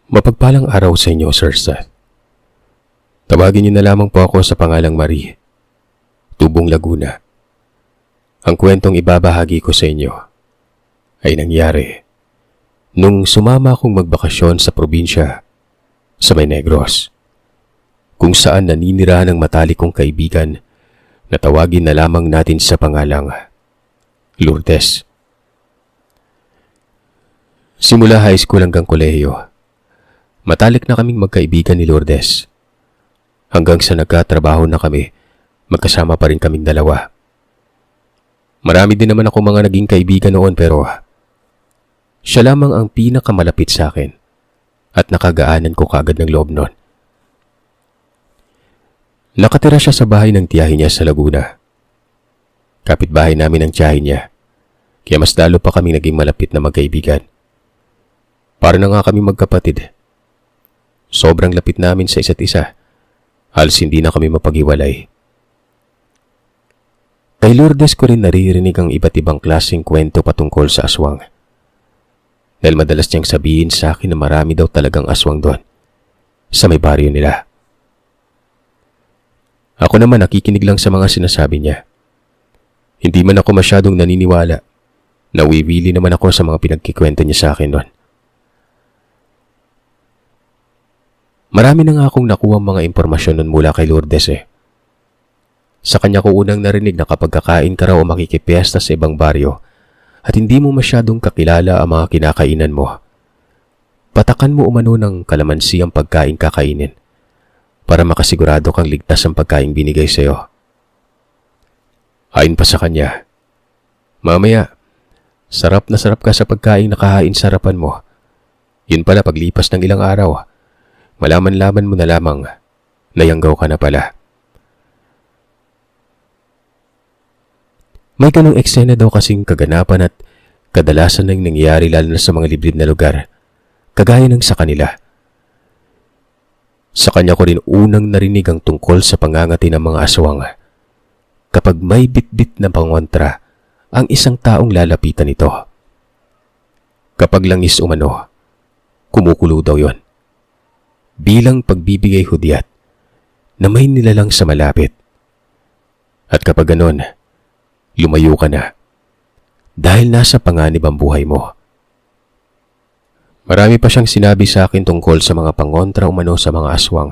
Mapagpalang araw sa inyo, Sir Seth. Tawagin niyo na lamang po ako sa pangalang Marie, Tubong, Laguna. Ang kwentong ibabahagi ko sa inyo ay nangyari nung sumama akong magbakasyon sa probinsya sa May Negros, kung saan naninirahan ng matalik kong kaibigan na tawagin na lamang natin sa pangalang Lourdes. Simula high school hanggang kolehiyo, matalik na kaming magkaibigan ni Lourdes. Hanggang sa nagkatrabaho na kami, magkasama pa rin kaming dalawa. Marami din naman ako mga naging kaibigan noon pero siya lamang ang pinakamalapit sa akin at nakagaanan ko kagad ng loob noon. Nakatira siya sa bahay ng tiyahin niya sa Laguna. Kapitbahay namin ang tiyahin niya, kaya mas lalo pa kami naging malapit na magkaibigan. Para na nga kami magkapatid. Sobrang lapit namin sa isa't isa. Halos hindi na kami mapag-iwalay. Kay Lourdes ko rin naririnig ang iba't ibang klaseng kwento patungkol sa aswang. Dahil madalas niyang sabihin sa akin na marami daw talagang aswang doon, sa may baryo nila. Ako naman nakikinig lang sa mga sinasabi niya. Hindi man ako masyadong naniniwala. Nawiwili naman ako sa mga pinagkikwento niya sa akin noon. Marami na nga akong nakuha mga impormasyon nun mula kay Lourdes eh. Sa kanya ko unang narinig na kapag kakain ka raw o makikipiesta sa ibang baryo at hindi mo masyadong kakilala ang mga kinakainan mo, patakan mo umano ng kalamansi ang pagkain kakainin para makasigurado kang ligtas ang pagkain binigay sa iyo. Ayon pa sa kanya, mamaya, sarap na sarap ka sa pagkain nakahain sa harapan mo. Yun pala paglipas ng ilang araw, malaman-laman mo na lamang na yanggaw ka na pala. May ganong eksena daw kasing kaganapan at kadalasan nang nangyayari lalo na sa mga liblib na lugar, kagaya ng sa kanila. Sa kanya ko rin unang narinig ang tungkol sa pangangati ng mga aswang. Kapag may bitbit na pangontra ang isang taong lalapitan nito. Kapag langis umano, kumukulo daw yon. Bilang pagbibigay hudyat na may nilalang sa malapit. At kapag ganon, lumayo ka na dahil nasa panganib ang buhay mo. Marami pa siyang sinabi sa akin tungkol sa mga pangontra umano sa mga aswang,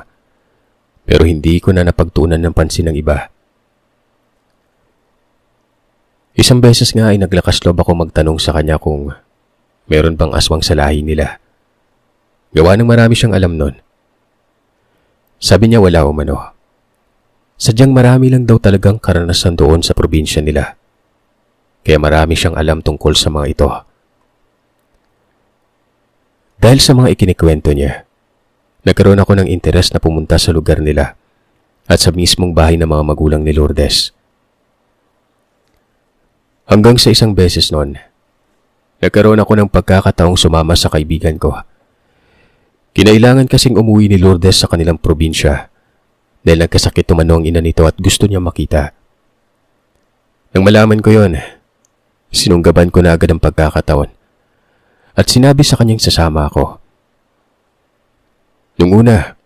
pero hindi ko na napagtuunan ng pansin ng iba. Isang beses nga ay naglakas loob ako magtanong sa kanya kung meron bang aswang sa lahi nila. Gawa ng marami siyang alam nun. Sabi niya wala umano. Sadyang marami lang daw talagang karanasan doon sa probinsya nila. Kaya marami siyang alam tungkol sa mga ito. Dahil sa mga ikinikwento niya, nagkaroon ako ng interes na pumunta sa lugar nila at sa mismong bahay ng mga magulang ni Lourdes. Hanggang sa isang beses noon, nagkaroon ako ng pagkakataong sumama sa kaibigan ko. Kinailangan kasing umuwi ni Lourdes sa kanilang probinsya dahil nagkasakit umano ang ina nito at gusto niya makita. Nang malaman ko yon, sinunggaban ko na agad ang pagkakataon at sinabi sa kanyang sasama ako. Nung una,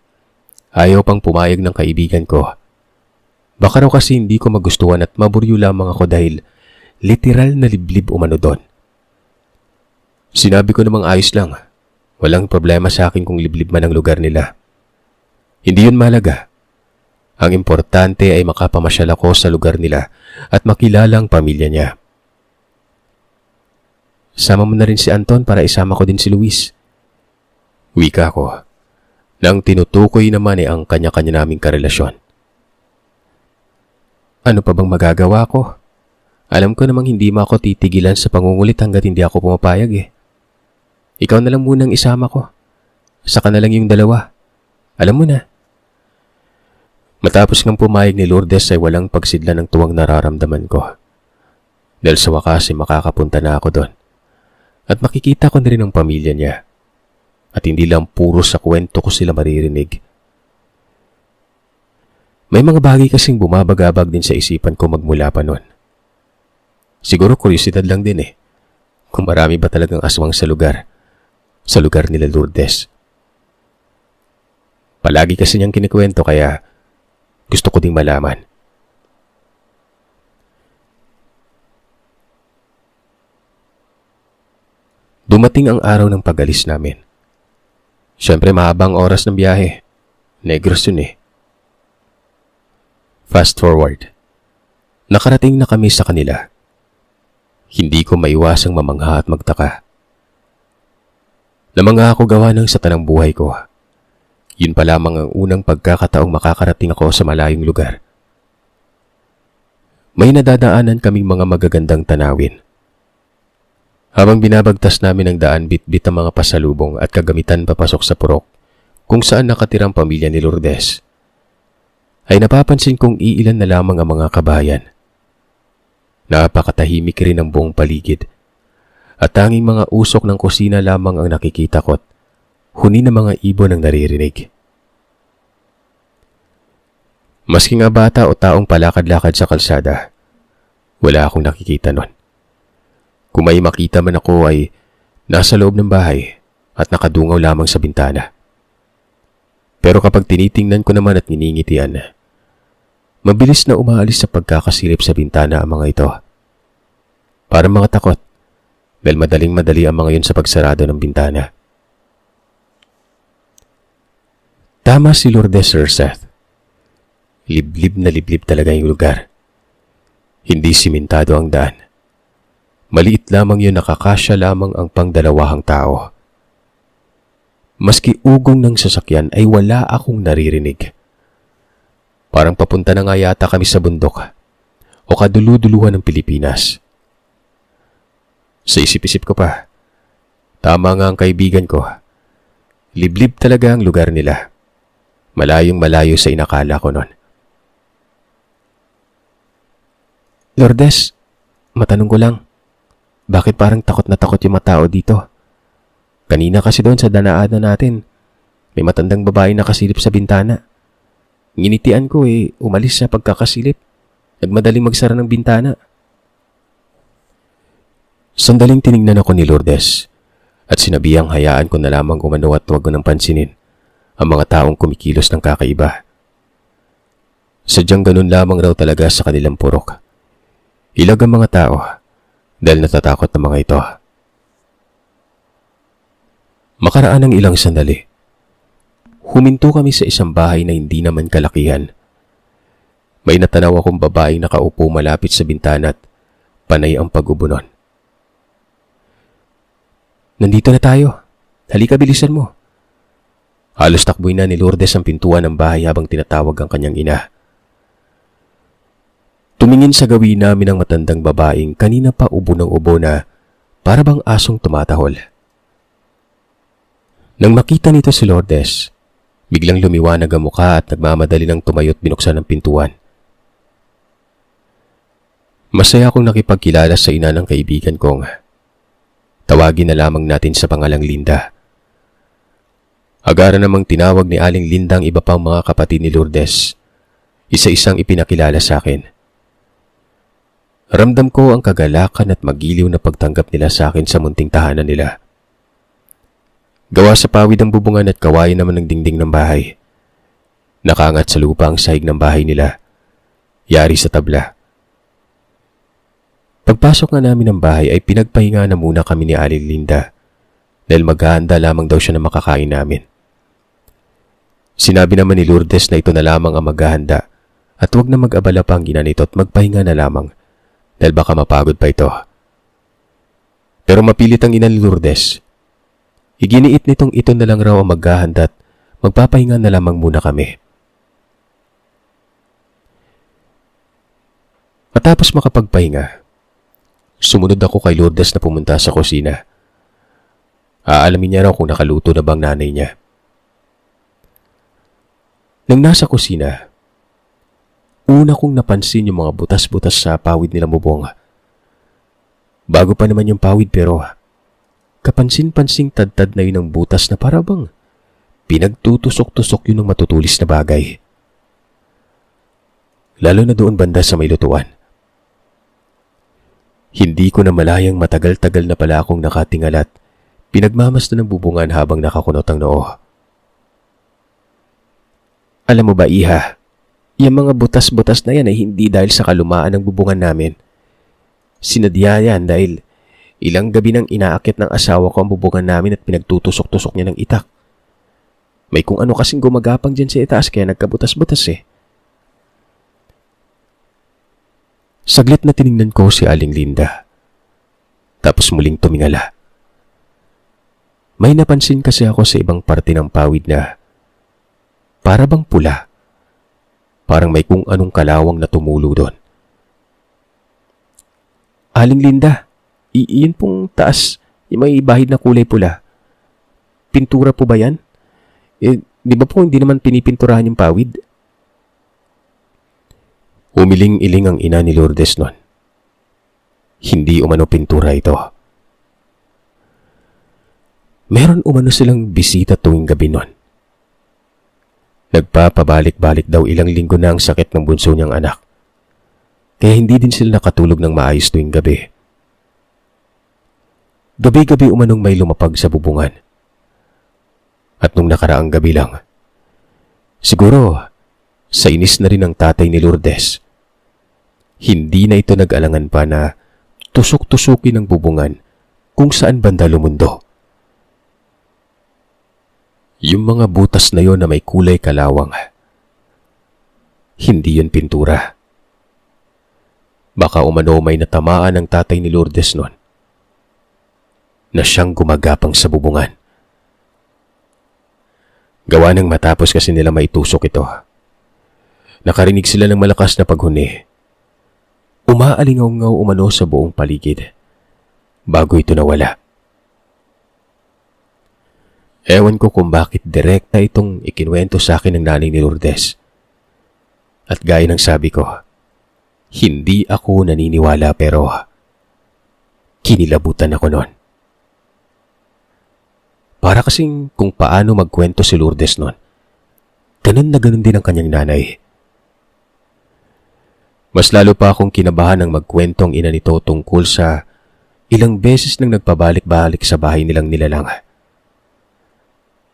ayaw pang pumayag ng kaibigan ko. Baka raw kasi hindi ko magustuhan at maburyo lamang ako dahil literal na liblib umano doon. Sinabi ko namang ayos lang. Walang problema sa akin kung liblib man ang lugar nila. Hindi yun mahalaga. Ang importante ay makapamasyal ako sa lugar nila at makilala ang pamilya niya. Sama mo na rin si Anton para isama ko din si Luis. Wika ko. Nang tinutukoy naman ang kanya-kanya naming karelasyon. Ano pa bang magagawa ko? Alam ko namang hindi mo ako titigilan sa pangungulit hanggat hindi ako pumapayag eh. Ikaw na lang munang isama ko. Saka na lang yung dalawa. Alam mo na. Matapos ng pumayag ni Lourdes ay walang pagsidla ng tuwang nararamdaman ko. Dahil sa wakas ay makakapunta na ako doon. At makikita ko na rin ang pamilya niya. At hindi lang puro sa kwento ko sila maririnig. May mga bagay kasing bumabagabag din sa isipan ko magmula pa noon. Siguro kuryosidad lang din eh. Kung marami ba talagang aswang sa lugar nila Lourdes. Palagi kasi niyang kinikwento kaya gusto ko ding malaman. Dumating ang araw ng pag-alis namin. Siyempre mahabang oras ng biyahe. Negros yun eh. Fast forward. Nakarating na kami sa kanila. Hindi ko maiwasang mamangha at magtaka. Namangha ako gawa ng sa tanang buhay ko. Yun pa lamang ang unang pagkakataong makakarating ako sa malayong lugar. May nadadaanan kaming mga magagandang tanawin. Habang binabagtas namin ang daan, bitbit ang mga pasalubong at kagamitan papasok sa purok kung saan nakatirang pamilya ni Lourdes, ay napapansin kong iilan na lamang ang mga kabayan. Napakatahimik rin ang buong paligid at tanging mga usok ng kusina lamang ang nakikita ko't huni ng mga ibon ang naririnig. Maski nga bata o taong palakad-lakad sa kalsada, wala akong nakikita nun. Kung may makita man ako ay nasa loob ng bahay at nakadungaw lamang sa bintana. Pero kapag tinitingnan ko naman at nginingitian, mabilis na umaalis sa pagkakasilip sa bintana ang mga ito. Parang mga takot dahil madaling-madali ang mga yun sa pagsarado ng bintana. Tama si Lourdes, Sir Seth. Liblib na liblib talaga yung lugar. Hindi simentado ang daan. Maliit lamang yun, nakakasya lamang ang pangdalawahang tao. Maski ugong ng sasakyan ay wala akong naririnig. Parang papunta na nga yata kami sa bundok o kaduluduluhan ng Pilipinas. Sa isip-isip ko pa, tama nga ang kaibigan ko. Liblib talaga ang lugar nila. Malayong malayo sa inakala ko nun. Lourdes, matanong ko lang. Bakit parang takot na takot yung mga tao dito? Kanina kasi doon sa danaanan natin, may matandang babae nakasilip sa bintana. Nginitian ko umalis sa pagkakasilip. Nagmadaling magsara ng bintana. Sandaling tinignan ako ni Lourdes at sinabihang hayaan ko na lamang umano at huwag ko nang pansinin ang mga taong kumikilos ng kakaiba. Sadyang ganun lamang raw talaga sa kanilang purok. Ilag ang mga tao dahil natatakot ng mga ito. Makaraan ng ilang sandali, huminto kami sa isang bahay na hindi naman kalakihan. May natanaw akong babaeng nakaupo malapit sa bintana at panay ang pag-ubunon. Nandito na tayo. Halika, bilisan mo. Halos takboy na ni Lourdes ang pintuan ng bahay habang tinatawag ang kanyang ina. Tumingin sa gawin namin ang matandang babaeng kanina pa ubo ng ubo na para bang asong tumatahol. Nang makita nito si Lourdes, biglang lumiwanag ang mukha at nagmamadali ng tumayo't binuksan ang pintuan. Masaya akong nakipagkilala sa ina ng kaibigan kong. Tawagin na lamang natin sa pangalang Linda. Agara namang tinawag ni Aling Linda ang iba pang mga kapatid ni Lourdes. Isa-isang ipinakilala sa akin. Ramdam ko ang kagalakan at magiliw na pagtanggap nila sa akin sa munting tahanan nila. Gawa sa pawid ang bubungan at kawayan naman ng dingding ng bahay. Nakaangat sa lupa ang sahig ng bahay nila. Yari sa tabla. Pagpasok nga namin ng bahay ay pinagpahinga na muna kami ni Aling Linda dahil maghahanda lamang daw siya na makakain namin. Sinabi naman ni Lourdes na ito na lamang ang maghahanda at huwag na mag-abala pa ang ginanito at magpahinga na lamang dahil baka mapagod pa ito. Pero mapilit ang ina ni Lourdes. Iginiit nitong ito na lang raw ang maghahanda at magpapahinga na lamang muna kami. Matapos makapagpahinga, sumunod ako kay Lourdes na pumunta sa kusina. Aalamin niya raw kung nakaluto na bang nanay niya. Nang nasa kusina, una kong napansin yung mga butas-butas sa pawid nila bubong. Bago pa naman yung pawid pero kapansin-pansing tad-tad na yun ang butas na parabang pinagtutusok-tusok yun ng matutulis na bagay. Lalo na doon banda sa may lutuan. Hindi ko na malayang matagal-tagal na pala akong nakatingal at pinagmamasdan ng bubungan habang nakakunot ang noo. Alam mo ba, Iha, yung mga butas-butas na yan ay hindi dahil sa kalumaan ng bubungan namin. Sinadya yan dahil ilang gabi nang inaakit ng asawa ko ang bubungan namin at pinagtutusok-tusok niya ng itak. May kung ano kasing gumagapang dyan sa itaas kaya nagkabutas-butas eh. Saglit na tiningnan ko si Aling Linda. Tapos muling tumingala. May napansin kasi ako sa ibang parte ng pawid na para bang pula. Parang may kung anong kalawang na tumulo doon. Aling Linda, iyon pong taas, yung may bahid na kulay pula. Pintura po ba yan? Di ba po hindi naman pinipinturahan yung pawid? Umiling-iling ang ina ni Lourdes nun. Hindi umano pintura ito. Meron umano silang bisita tuwing gabi nun. Nagpapabalik-balik daw ilang linggo na ang sakit ng bunso niyang anak. Kaya hindi din sila nakatulog ng maayos tuwing gabi. Gabi-gabi umanong may lumapag sa bubungan. At nung nakaraang gabi lang, siguro sa inis na rin ang tatay ni Lourdes, hindi na ito nag-alangan pa na tusok-tusukin ang bubungan kung saan banda lumundo. Yung mga butas na yon na may kulay kalawang, hindi yun pintura. Baka umano may natamaan ng tatay ni Lourdes nun na siyang gumagapang sa bubungan. Gawa ng matapos kasi nila maitusok ito. Nakarinig sila ng malakas na paghuni. Umaalingaw-ngaw umano sa buong paligid bago ito nawala. Ewan ko kung bakit direkta itong ikinuwento sa akin ng nanay ni Lourdes. At gaya ng sabi ko, hindi ako naniniwala pero kinilabutan ako noon. Para kasing kung paano magkwento si Lourdes noon, ganun na ganun din ang kanyang nanay. Mas lalo pa akong kinabahan ng magkwento ang ina nito tungkol sa ilang beses nang nagpabalik-balik sa bahay nilang nilalang.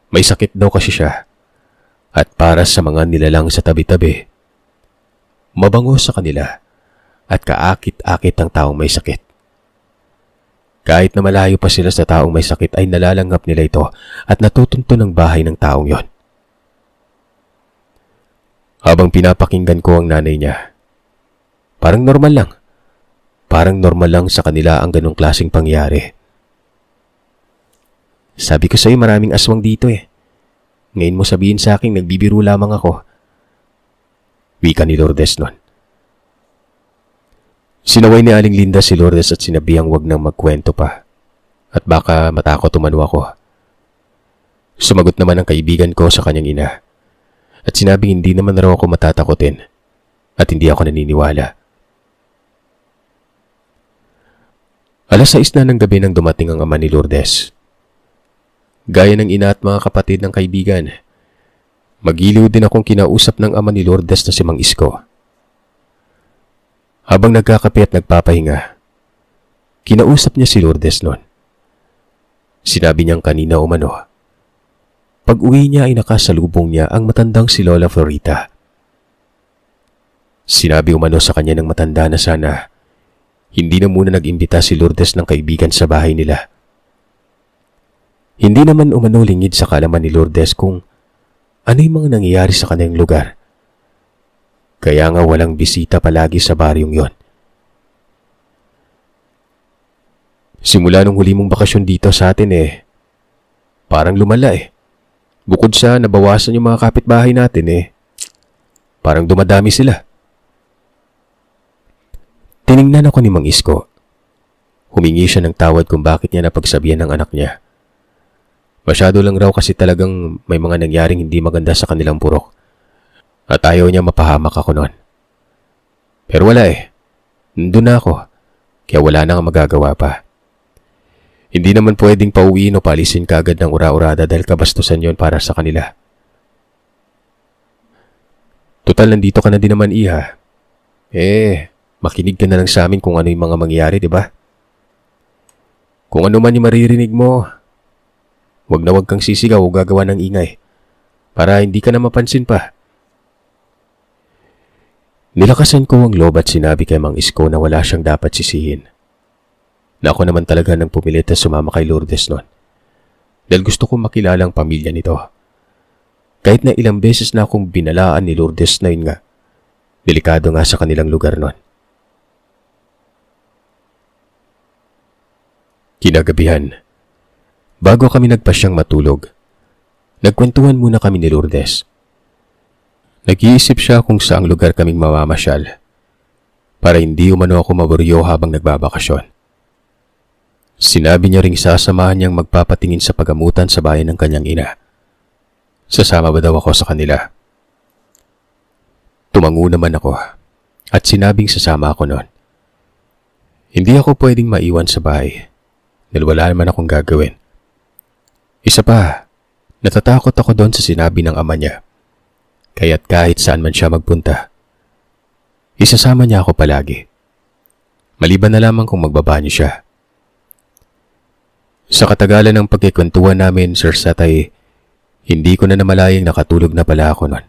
May sakit daw kasi siya at para sa mga nilalang sa tabi-tabi, mabango sa kanila at kaakit-akit ang taong may sakit. Kahit na malayo pa sila sa taong may sakit ay nalalanghap nila ito at natutunto ng bahay ng taong yon. Habang pinapakinggan ko ang nanay niya, parang normal lang. Parang normal lang sa kanila ang ganong klaseng pangyari. Sabi ko sa'yo maraming aswang dito eh. Ngayon mo sabihin sa akin nagbibiro lamang ako. Wika ni Lourdes nun. Sinaway ni Aling Linda si Lourdes at sinabihang wag nang magkwento pa. At baka matakot umano ako. Sumagot naman ang kaibigan ko sa kanyang ina. At sinabing hindi naman raw ako matatakotin. At hindi ako naniniwala. Alas 6 na ng gabi nang dumating ang ama ni Lourdes. Gaya ng ina at mga kapatid ng kaibigan, magiliw din akong kinausap ng ama ni Lourdes na si Mang Isko. Habang nagkakape at nagpapahinga, kinausap niya si Lourdes noon. Sinabi niyang kanina umano, pag uwi niya ay nakasalubong niya ang matandang si Lola Florita. Sinabi umano sa kanya ng matanda na sana hindi na muna nag-imbita si Lourdes ng kaibigan sa bahay nila. Hindi naman umano lingid sa kalaman ni Lourdes kung ano yung mga nangyayari sa kanyang lugar. Kaya nga walang bisita palagi sa baryong yon. Simula nung huli mong bakasyon dito sa atin parang lumala Bukod sa nabawasan yung mga kapitbahay natin parang dumadami sila. Tiningnan ako ni Mang Isko. Humingi siya ng tawad kung bakit niya napagsabihan ng anak niya. Masyado lang raw kasi talagang may mga nangyaring hindi maganda sa kanilang purok. At ayaw niya mapahamak ako noon. Pero wala Nandun na ako. Kaya wala na nga magagawa pa. Hindi naman pwedeng pauwiin o palisin kaagad ng ura-urada dahil kabastusan yon para sa kanila. Total nandito ka na din naman, Iha. Makinig ka na lang sa amin kung ano yung mga mangyayari, di ba? Kung ano man yung maririnig mo, wag na wag kang sisigaw o gagawa ng ingay para hindi ka na mapansin pa. Nilakasan ko ang loob at sinabi kay Mang Isko na wala siyang dapat sisihin. Na ako naman talaga nang pumilit na sumama kay Lourdes noon. Dahil gusto kong makilala ang pamilya nito. Kahit na ilang beses na akong binalaan ni Lourdes na yun nga, delikado nga sa kanilang lugar noon. Kinagabihan, bago kami nagpasyang matulog, nagkwentuhan muna kami ni Lourdes. Nag-iisip siya kung saang lugar kaming mamamasyal para hindi umano ako maburyo habang nagbabakasyon. Sinabi niya ring sasamahan niyang magpapatingin sa pagamutan sa bayan ng kanyang ina. Sasama ba daw ako sa kanila? Tumango naman ako at sinabing sasama ako noon. Hindi ako pwedeng maiwan sa bahay dahil wala naman akong gagawin. Isa pa, natatakot ako doon sa sinabi ng ama niya. Kaya't kahit saan man siya magpunta, isasama niya ako palagi. Maliban na lamang kung magbabanyo siya. Sa katagalan ng pagkikwentuhan namin, Sir Sat, ay hindi ko na namalayang nakatulog na pala ako nun.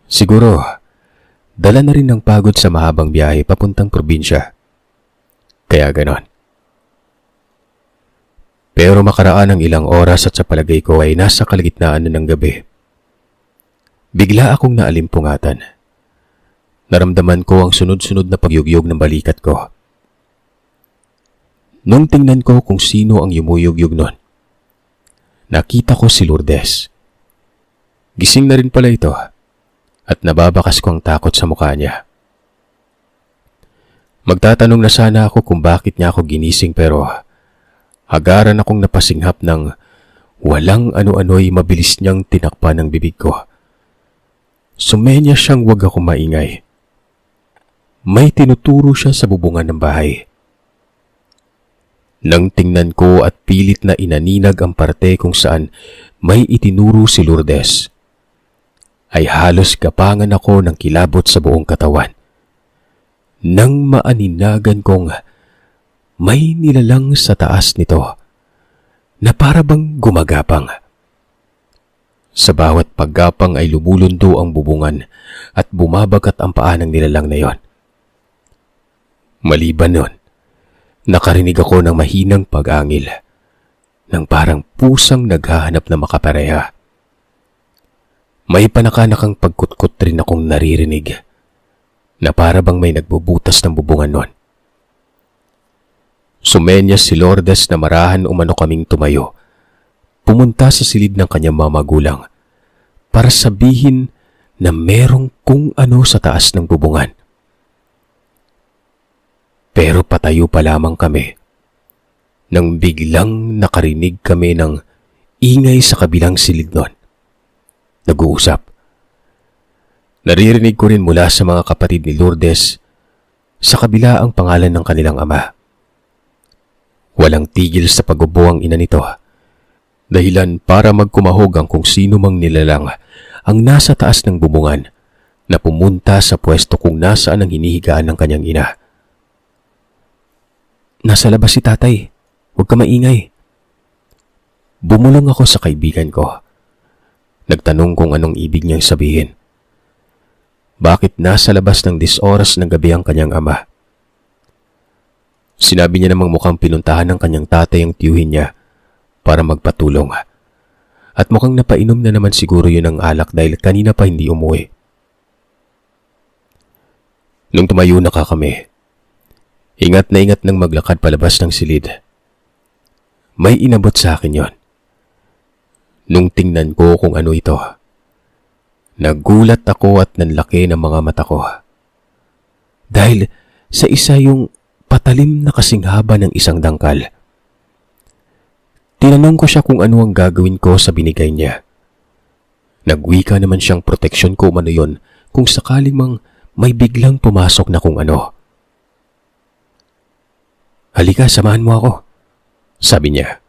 Siguro, dala na rin ng pagod sa mahabang biyahe papuntang probinsya. Kaya ganon. Pero makaraan ng ilang oras at sa palagay ko ay nasa kalagitnaan na ng gabi. Bigla akong naalimpungatan. Naramdaman ko ang sunod-sunod na pagyugyog ng balikat ko. Nung tingnan ko kung sino ang yumuyugyog nun, nakita ko si Lourdes. Gising na rin pala ito at nababakas ko ang takot sa mukha niya. Magtatanong na sana ako kung bakit niya ako ginising pero agaran akong napasinghap ng walang ano-ano'y mabilis niyang tinakpan ng bibig ko. Sumenya siyang wag ako maingay. May tinuturo siya sa bubungan ng bahay. Nang tingnan ko at pilit na inaninag ang parte kung saan may itinuro si Lourdes, ay halos gapangan ako ng kilabot sa buong katawan. Nang maaninagan kong may nilalang sa taas nito na para bang gumagapang. Sa bawat paggapang ay lumulundo ang bubungan at bumabagat ang paa ng nilalang na yon. Maliban nun, nakarinig ako ng mahinang pag-angil ng parang pusang naghahanap na makapareha. May panakanakang pagkutkot rin akong naririnig na para bang may nagbubutas ng bubungan nun. Sumenyas si Lourdes na marahan umano kaming tumayo. Pumunta sa silid ng kanyang mga magulang para sabihin na merong kung ano sa taas ng bubungan. Pero patayo pa lamang kami nang biglang nakarinig kami ng ingay sa kabilang silid nun. Nag-uusap. Naririnig ko rin mula sa mga kapatid ni Lourdes sa kabila ang pangalan ng kanilang ama. Walang tigil sa pag-ubo ang ina nito. Dahilan para magkumahog ang kung sino mang nilalang ang nasa taas ng bubungan na pumunta sa pwesto kung nasaan ang hinihigaan ng kanyang ina. Nasa labas si tatay. Huwag ka maingay. Bumulong ako sa kaibigan ko. Nagtanong kung anong ibig niyang sabihin. Bakit nasa labas ng 10 oras ng gabi ang kanyang ama? Sinabi niya namang mukhang pinuntahan ng kanyang tatay ang tiyuhin niya para magpatulong. At mukhang napainom na naman siguro yun ng alak dahil kanina pa hindi umuwi. Nung tumayo na kami, ingat na ingat nang maglakad palabas ng silid. May inabot sa akin yon. Nung tingnan ko kung ano ito, nagulat ako at nanlaki ng mga mata ko. Dahil sa isa yung patalim na kasinghaba ng isang dangkal. Tinanong ko siya kung ano ang gagawin ko sa binigay niya. Nagwika naman siyang proteksyon ko umano yon kung sakaling mang may biglang pumasok na kung ano. Halika, samahan mo ako, sabi niya.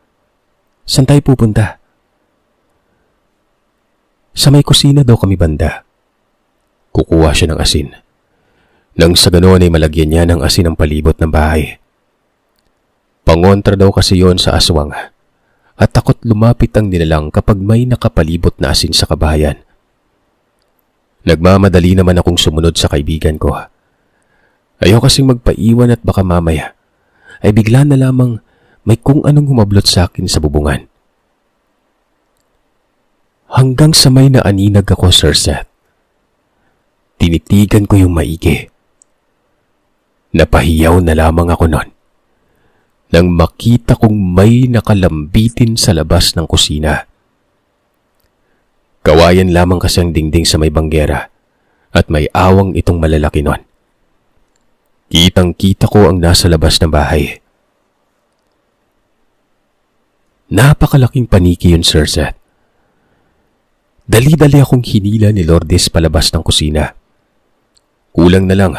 Saan tayo pupunta? Sa may kusina daw kami banda. Kukuha siya ng asin. Nang sa ganoon ay malagyan niya ng asin ang palibot ng bahay. Pangontra daw kasi yon sa aswang at takot lumapit ang nilalang kapag may nakapalibot na asin sa kabahayan. Nagmamadali naman akong sumunod sa kaibigan ko. Ayaw kasing magpaiwan at baka mamaya ay bigla na lamang may kung anong humablot sa akin sa bubungan. Hanggang sa may naaninag ako, Sir Seth. Tinitigan ko yung maigi. Napahiyaw na lamang ako noon nang makita kong may nakalambitin sa labas ng kusina. Kawayan lamang kasi ang dingding sa may banggera at may awang itong malalaki noon. Kitang-kita ko ang nasa labas ng bahay. Napakalaking paniki yun, Sir Seth. Dali-dali akong hinila ni Lourdes palabas ng kusina. Kulang na lang,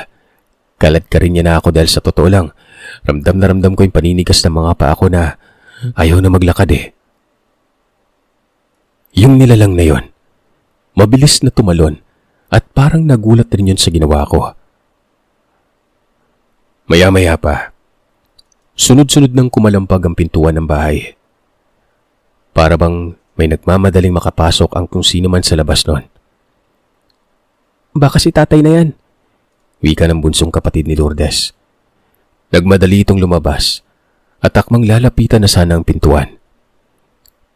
kalat ka rin niya na ako dahil sa totoo lang, ramdam na ramdam ko yung paninigas ng mga paa ko na ayaw na maglakad eh. Yung nilalang na yon, mabilis na tumalon at parang nagulat rin yun sa ginawa ko. Maya-maya pa, sunod-sunod nang kumalampag ang pintuan ng bahay. Para bang may nagmamadaling makapasok ang kung sino man sa labas noon. Baka si tatay na yan, wika ng bunsong kapatid ni Lourdes. Nagmadali itong lumabas at akmang lalapitan na sana ang pintuan.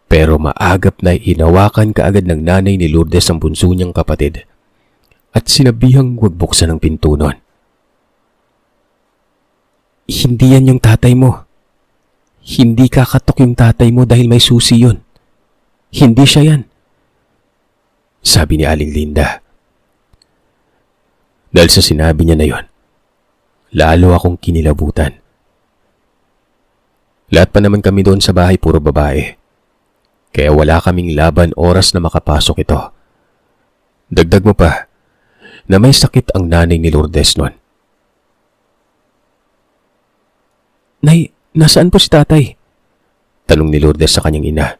Pero maagap na hinawakan kaagad ng nanay ni Lourdes ang bunso niyang kapatid at sinabihang huwag buksan ang pinto noon. Hindi yan yung tatay mo. Hindi kakatok yung tatay mo dahil may susi yun. Hindi siya yan, sabi ni Aling Linda. Dahil sa sinabi niya na yon, lalo akong kinilabutan. Lahat pa naman kami doon sa bahay puro babae, kaya wala kaming laban oras na makapasok ito. Dagdag mo pa na may sakit ang nanay ni Lourdes noon. Nay, nasaan po si tatay? Tanong ni Lourdes sa kanyang ina.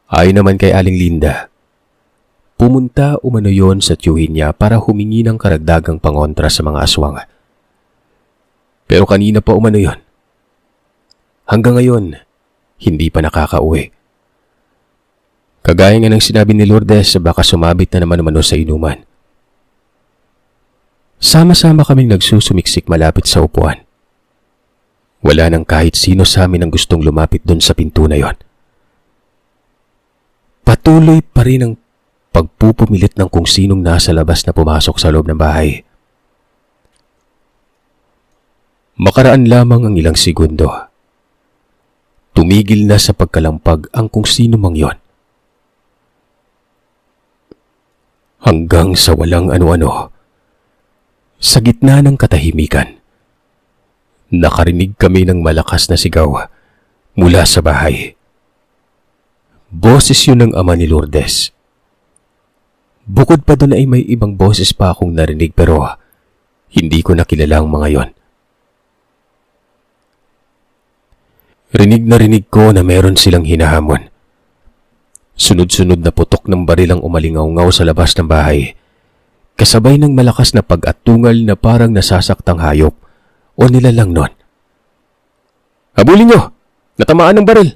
Ayon naman kay Aling Linda, pumunta umano yon sa tiyuhin niya para humingi ng karagdagang pangontra sa mga aswang. Pero kanina pa umano yon. Hanggang ngayon, hindi pa nakakauwi. Kagaya nga ng sinabi ni Lourdes, baka sumabit na naman umano sa inuman. Sama-sama kaming nagsusumiksik malapit sa upuan. Wala nang kahit sino sa amin ang gustong lumapit doon sa pinto na yon. Patuloy pa rin ang pagpupumilit ng kung sinong nasa labas na pumasok sa loob ng bahay. Makaraan lamang ang ilang segundo. Tumigil na sa pagkalampag ang kung sino mang yon. Hanggang sa walang ano-ano, sa gitna ng katahimikan, nakarinig kami ng malakas na sigaw mula sa bahay. Boses yun ng ama ni Lourdes. Bukod pa doon ay may ibang boses pa akong narinig pero hindi ko nakilala ang mga yon. Rinig na rinig ko na meron silang hinahamon. Sunod-sunod na putok ng baril ang umalingaw-ngaw sa labas ng bahay, kasabay ng malakas na pag-atungal na parang nasasaktang hayop o nilalang nun. Habulin nyo! Natamaan ng baril!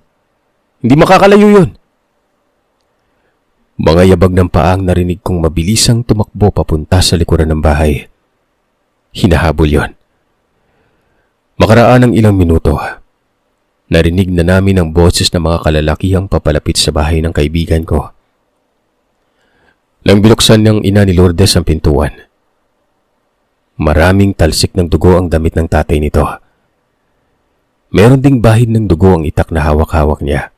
Hindi makakalayo yun! Mga yabag ng paang narinig kong mabilisang tumakbo papunta sa likuran ng bahay. Hinahabol yon. Makaraan ng ilang minuto, narinig na namin ang boses ng mga kalalakihang papalapit sa bahay ng kaibigan ko. Nang binuksan ng ina ni Lourdes ang pintuan, maraming talsik ng dugo ang damit ng tatay nito. Meron ding bahid ng dugo ang itak na hawak-hawak niya.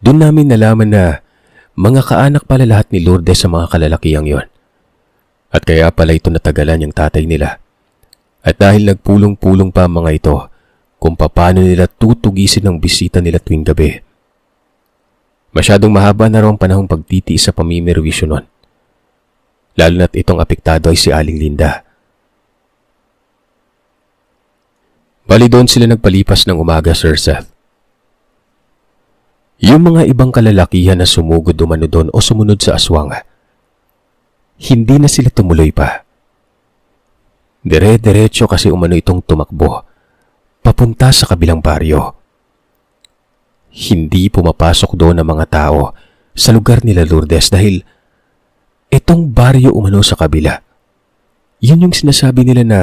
Doon namin nalaman na mga kaanak pala lahat ni Lourdes sa mga kalalakihang yon. At kaya pala ito natagalan yung tatay nila. At dahil nagpulong-pulong pa mga ito kung paano nila tutugisin ang bisita nila tuwing gabi. Masyadong mahaba na raw ang panahong pagtitiis sa pamimirwisyo nun. Lalo na't itong apektado ay si Aling Linda. Bali doon sila nagpalipas ng umaga, Sir Seth. Yung mga ibang kalalakihan na sumugod umano doon o sumunod sa aswang, hindi na sila tumuloy pa. Dire-diretso kasi umano itong tumakbo, papunta sa kabilang baryo. Hindi pumapasok doon ang mga tao sa lugar nila Lourdes dahil Itong baryo umano sa kabila, yun yung sinasabi nila na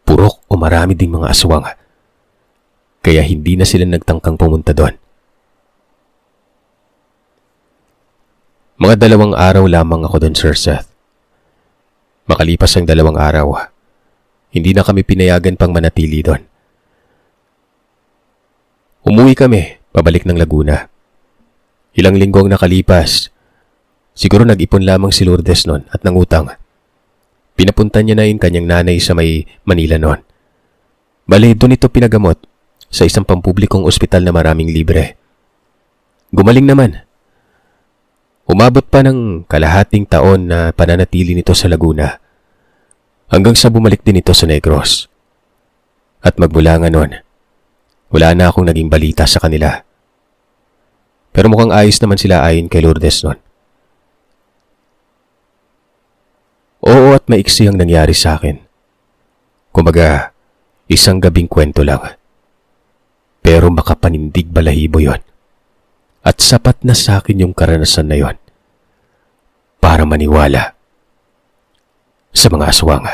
purok o marami ding mga aswang. Kaya hindi na sila nagtangkang pumunta doon. Mga 2 araw lamang ako doon, Sir Seth. Makalipas ang 2 araw, hindi na kami pinayagan pang manatili doon. Umuwi kami, pabalik ng Laguna. Ilang linggo ang nakalipas. Siguro nag-ipon lamang si Lourdes noon at nangutang. Pinapunta niya na yung kanyang nanay sa may Manila noon. Bale, doon ito pinagamot sa isang pampublikong ospital na maraming libre. Gumaling naman. Umabot pa ng kalahating taon na pananatili nito sa Laguna hanggang sa bumalik din ito sa Negros. At magmula nga noon, wala na akong naging balita sa kanila. Pero mukhang ayos naman sila ayon kay Lourdes noon. Oo, at maiksi ang nangyari sa akin. Kumbaga, isang gabing kwento lang. Pero makapanindig balahibo yon. At sapat na sa akin yung karanasan na yon para maniwala sa mga aswang.